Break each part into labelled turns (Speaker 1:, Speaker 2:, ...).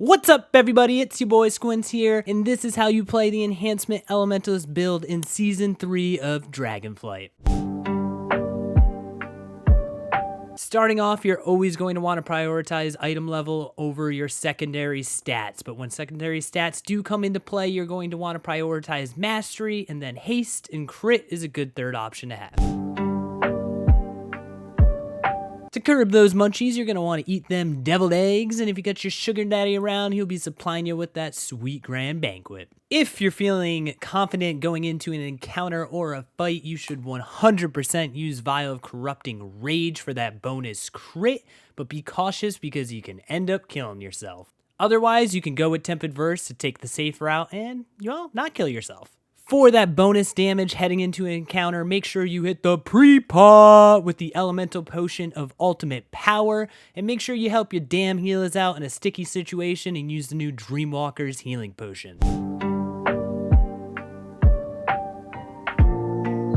Speaker 1: What's up, everybody? It's your boy Squints here, and this is how you play the Enhancement Elementalist build in Season 3 of Dragonflight. Starting off, you're always going to want to prioritize item level over your secondary stats, but when secondary stats do come into play, you're going to want to prioritize mastery, and then haste and crit is a good third option to have. To curb those munchies, you're going to want to eat them deviled eggs, and if you got your sugar daddy around, he'll be supplying you with that sweet grand banquet. If you're feeling confident going into an encounter or a fight, you should 100% use Vial of Corrupting Rage for that bonus crit, but be cautious because you can end up killing yourself. Otherwise, you can go with Tempered Verse to take the safe route and, well, not kill yourself. For that bonus damage heading into an encounter, make sure you hit the pre-pot with the Elemental Potion of Ultimate Power, and make sure you help your damn healers out in a sticky situation and use the new Dreamwalker's Healing Potion.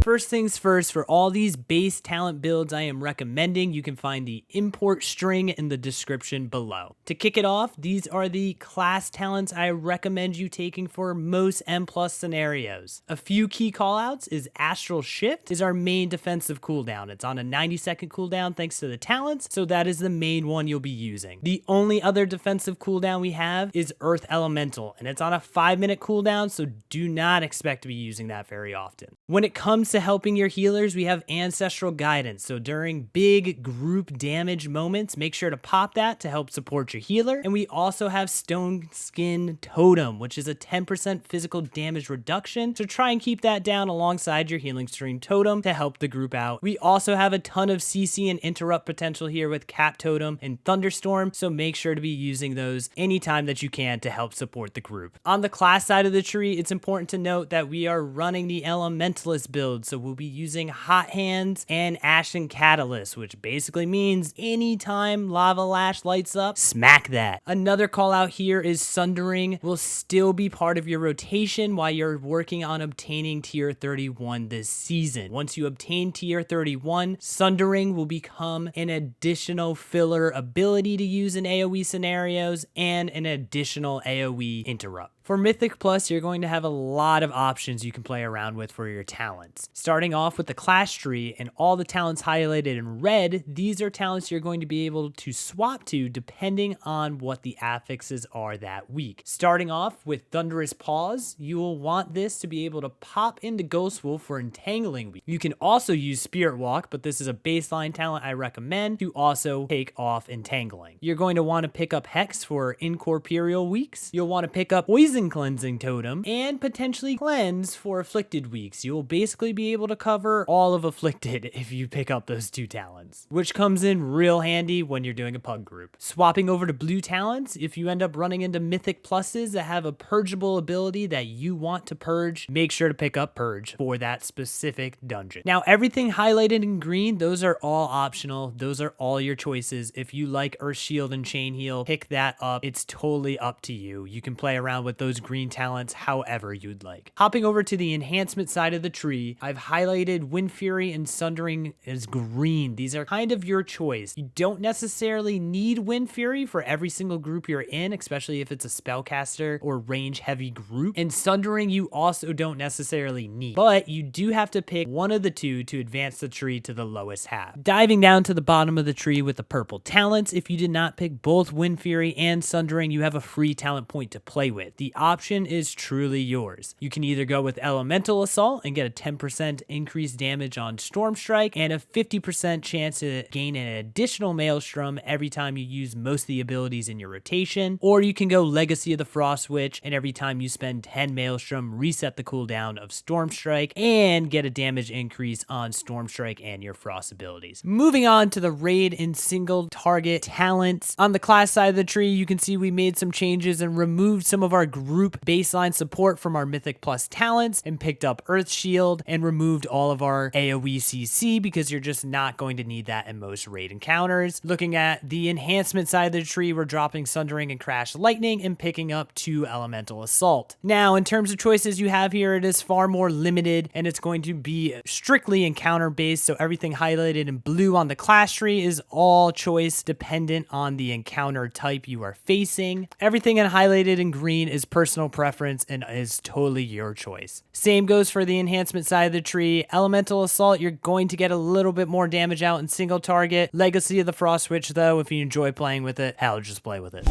Speaker 1: First things first, for all these base talent builds I am recommending, you can find the import string in the description below. To kick it off, these are the class talents I recommend you taking for most M+ scenarios. A few key callouts is Astral Shift is our main defensive cooldown. It's on a 90-second cooldown thanks to the talents, so that is the main one you'll be using. The only other defensive cooldown we have is Earth Elemental, and it's on a 5-minute cooldown, so do not expect to be using that very often. When it comes to helping your healers, we have Ancestral Guidance, so during big group damage moments, make sure to pop that to help support your healer. And we also have Stone Skin Totem, which is a 10% physical damage reduction, so try and keep that down alongside your Healing Stream Totem to help the group out. We also have a ton of CC and interrupt potential here with Cap Totem and Thunderstorm, so make sure to be using those anytime that you can to help support the group. On the class side of the tree, it's important to note that we are running the Elementalist build, so we'll be using Hot Hands and Ashen Catalyst, which basically means anytime Lava Lash lights up, smack that. Another call out here is Sundering will still be part of your rotation while you're working on obtaining tier 31 this season. Once you obtain tier 31, Sundering will become an additional filler ability to use in AoE scenarios and an additional AoE interrupt. For Mythic Plus, you're going to have a lot of options you can play around with for your talents. Starting off with the class tree and all the talents highlighted in red, these are talents you're going to be able to swap to depending on what the affixes are that week. Starting off with Thunderous Paws, you will want this to be able to pop into Ghost Wolf for Entangling week. You can also use Spirit Walk, but this is a baseline talent I recommend to also take off Entangling. You're going to want to pick up Hex for Incorporeal weeks. You'll want to pick up Poison Cleansing Totem and potentially Cleanse for Afflicted weeks. You'll basically be able to cover all of Afflicted if you pick up those two talents, which comes in real handy when you're doing a pug group. Swapping over to blue talents, if you end up running into Mythic Pluses that have a purgeable ability that you want to purge, make sure to pick up Purge for that specific dungeon. Now, everything highlighted in green, those are all optional. Those are all your choices. If you like Earth Shield and Chain Heal, pick that up. It's totally up to you. You can play around with those green talents however you'd like. Hopping over to the enhancement side of the tree, I've highlighted Wind Fury and Sundering as green. These are kind of your choice. You don't necessarily need Wind Fury for every single group you're in, especially if it's a spellcaster or range heavy group. And Sundering you also don't necessarily need, but you do have to pick one of the two to advance the tree to the lowest half. Diving down to the bottom of the tree with the purple talents, if you did not pick both Wind Fury and Sundering, you have a free talent point to play with. The option is truly yours. You can either go with Elemental Assault and get a 10% increased damage on Storm Strike and a 50% chance to gain an additional Maelstrom every time you use most of the abilities in your rotation, or you can go Legacy of the Frost Witch and every time you spend 10 Maelstrom, reset the cooldown of Storm Strike and get a damage increase on Storm Strike and your Frost abilities. Moving on to the raid and single target talents. On the class side of the tree, you can see we made some changes and removed some of our group baseline support from our Mythic Plus talents and picked up Earth Shield and removed all of our AoE CC because you're just not going to need that in most raid encounters. Looking at the enhancement side of the tree, we're dropping Sundering and Crash Lightning and picking up 2 Elemental Assault. Now, in terms of choices you have here, it is far more limited and it's going to be strictly encounter based. So everything highlighted in blue on the class tree is all choice dependent on the encounter type you are facing. Everything highlighted in green is personal preference and is totally your choice. Same goes for the enhancement side of the tree. Elemental Assault, you're going to get a little bit more damage out in single target. Legacy of the Frost Witch, though, if you enjoy playing with it, hell, just play with it.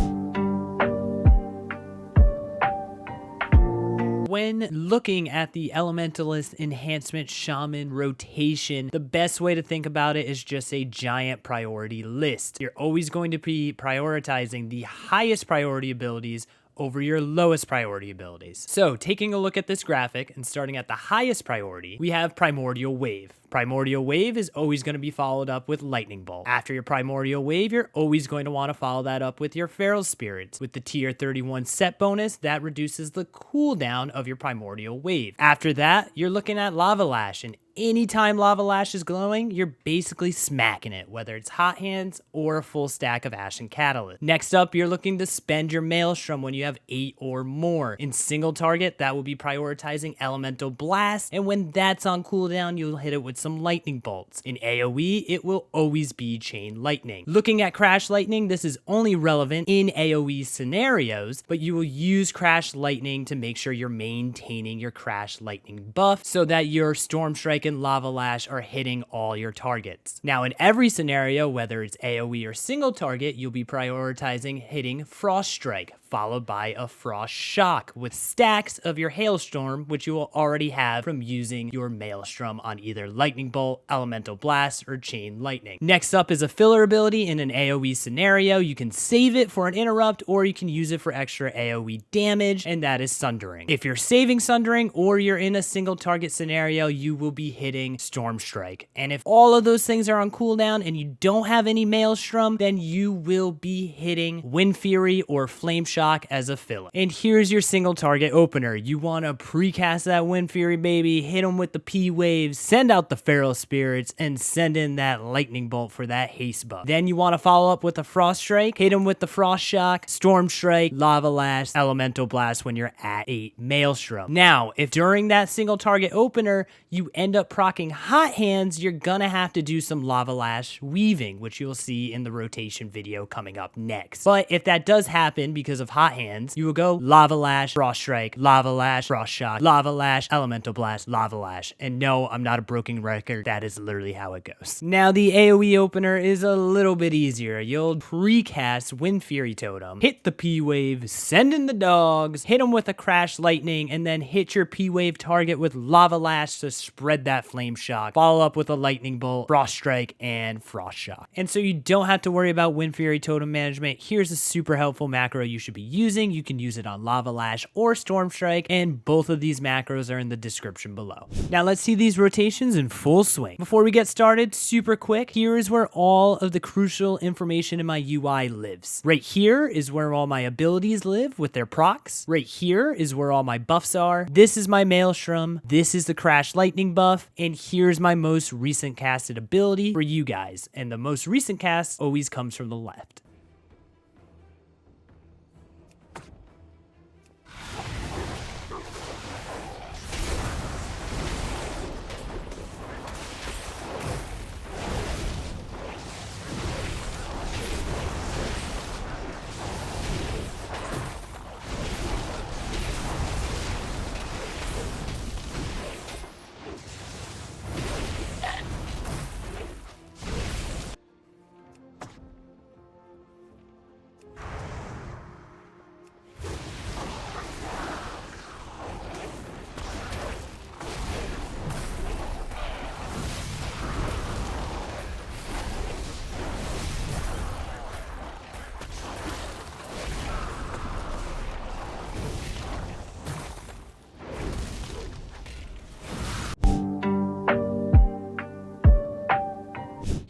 Speaker 1: When looking at the Elementalist Enhancement Shaman rotation, the best way to think about it is just a giant priority list. You're always going to be prioritizing the highest priority abilities over your lowest priority abilities. So taking a look at this graphic and starting at the highest priority, we have Primordial Wave. Primordial Wave is always going to be followed up with Lightning Bolt. After your Primordial Wave, you're always going to want to follow that up with your Feral Spirits. With the tier 31 set bonus, that reduces the cooldown of your Primordial Wave. After that, you're looking at Lava Lash, and anytime Lava Lash is glowing, you're basically smacking it, whether it's Hot Hands or a full stack of Ashen Catalyst. Next up, you're looking to spend your Maelstrom when you have 8 or more. In single target, that will be prioritizing Elemental Blast, and when that's on cooldown, you'll hit it with some Lightning Bolts. In AoE, it will always be Chain Lightning. Looking at Crash Lightning, this is only relevant in AoE scenarios, but you will use Crash Lightning to make sure you're maintaining your Crash Lightning buff so that your Storm Strike and Lava Lash are hitting all your targets. Now, in every scenario, whether it's AoE or single target, you'll be prioritizing hitting Frost Strike, followed by a Frost Shock with stacks of your Hailstorm, which you will already have from using your Maelstrom on either Lightning Bolt, Elemental Blast, or Chain Lightning. Next up is a filler ability in an AoE scenario. You can save it for an interrupt, or you can use it for extra AoE damage, and that is Sundering. If you're saving Sundering, or you're in a single target scenario, you will be hitting Storm Strike. And if all of those things are on cooldown and you don't have any Maelstrom, then you will be hitting Wind Fury or Flame Shock as a filler. And here's your single target opener. You want to precast that Wind Fury, baby, hit them with the P-Waves, send out the Feral Spirits, and send in that Lightning Bolt for that haste buff. Then you want to follow up with a Frost Strike, hit them with the Frost Shock, Storm Strike, Lava Lash, Elemental Blast when you're at 8 Maelstrom. Now, if during that single target opener, you end up proccing Hot Hands, you're gonna have to do some Lava Lash weaving, which you'll see in the rotation video coming up next. But if that does happen because of Hot Hands, you will go Lava Lash, Frost Strike, Lava Lash, Frost Shock, Lava Lash, Elemental Blast, Lava Lash. And no, I'm not a broken record. That is literally how it goes. Now, the AoE opener is a little bit easier. You'll precast Wind Fury Totem, hit the P-Wave, send in the dogs, hit them with a Crash Lightning, and then hit your P-Wave target with Lava Lash to spread that Flame Shock. Follow up with a Lightning Bolt, Frost Strike, and Frost Shock. And so you don't have to worry about Wind Fury Totem management. Here's a super helpful macro you should be using. You can use it on Lava Lash or Storm Strike, and both of these macros are in the description below. Now let's see these rotations in full swing. Before we get started, super quick, here is where all of the crucial information in my UI lives. Right here is where all my abilities live with their procs. Right here is where all my buffs are. This is my Maelstrom. This is the Crash Lightning buff, and here's my most recent casted ability for you guys. And the most recent cast always comes from the left.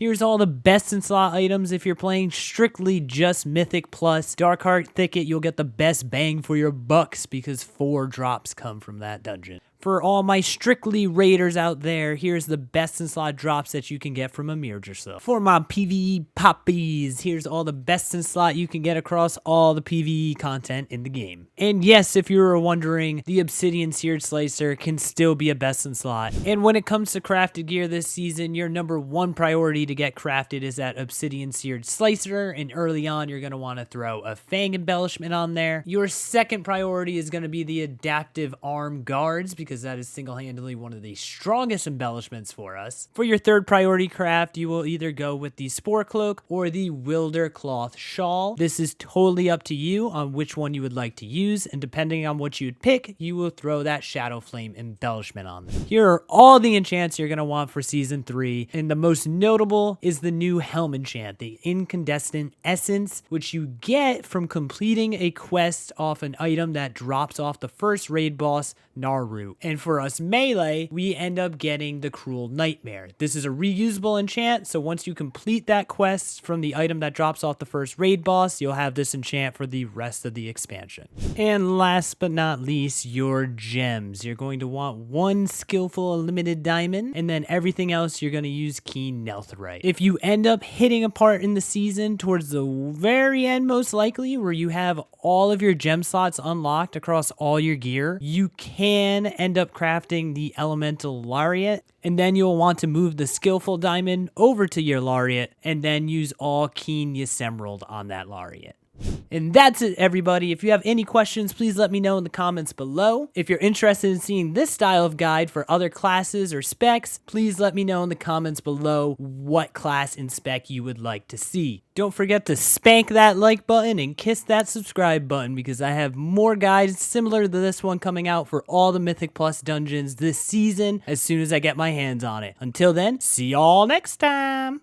Speaker 1: Here's all the best in slot items if you're playing strictly just Mythic Plus. Darkheart Thicket, you'll get the best bang for your bucks because 4 drops come from that dungeon. For all my strictly raiders out there, here's the best in slot drops that you can get from Amirdrassil. For my PvE poppies, here's all the best in slot you can get across all the PvE content in the game. And yes, if you were wondering, the Obsidian Seared Slicer can still be a best in slot. And when it comes to crafted gear this season, your #1 priority to get crafted is that Obsidian Seared Slicer, and early on you're going to want to throw a Fang embellishment on there. Your second priority is going to be the Adaptive Arm Guards, because that is single-handedly one of the strongest embellishments for us. For your third priority craft, you will either go with the Spore Cloak or the Wilder Cloth Shawl. This is totally up to you on which one you would like to use, and depending on what you'd pick, you will throw that Shadow Flame embellishment on them. Here are all the enchants you're going to want for Season 3, and the most notable is the new Helm enchant, the Incandescent Essence, which you get from completing a quest off an item that drops off the first raid boss, Naru. And for us melee, we end up getting the Cruel Nightmare. This is a reusable enchant, so once you complete that quest from the item that drops off the first raid boss, you'll have this enchant for the rest of the expansion. And last but not least, your gems. You're going to want 1 skillful limited diamond, and then everything else you're going to use keen netherite. If you end up hitting a part in the season towards the very end, most likely, where you have all of your gem slots unlocked across all your gear, you can end up crafting the Elemental Lariat, and then you'll want to move the Skillful Diamond over to your Lariat, and then use all Keen Emerald on that Lariat. And that's it, everybody. If you have any questions, please let me know in the comments below. If you're interested in seeing this style of guide for other classes or specs, please let me know in the comments below what class and spec you would like to see. Don't forget to spank that like button and kiss that subscribe button, because I have more guides similar to this one coming out for all the Mythic Plus dungeons this season as soon as I get my hands on it. Until then, see y'all next time!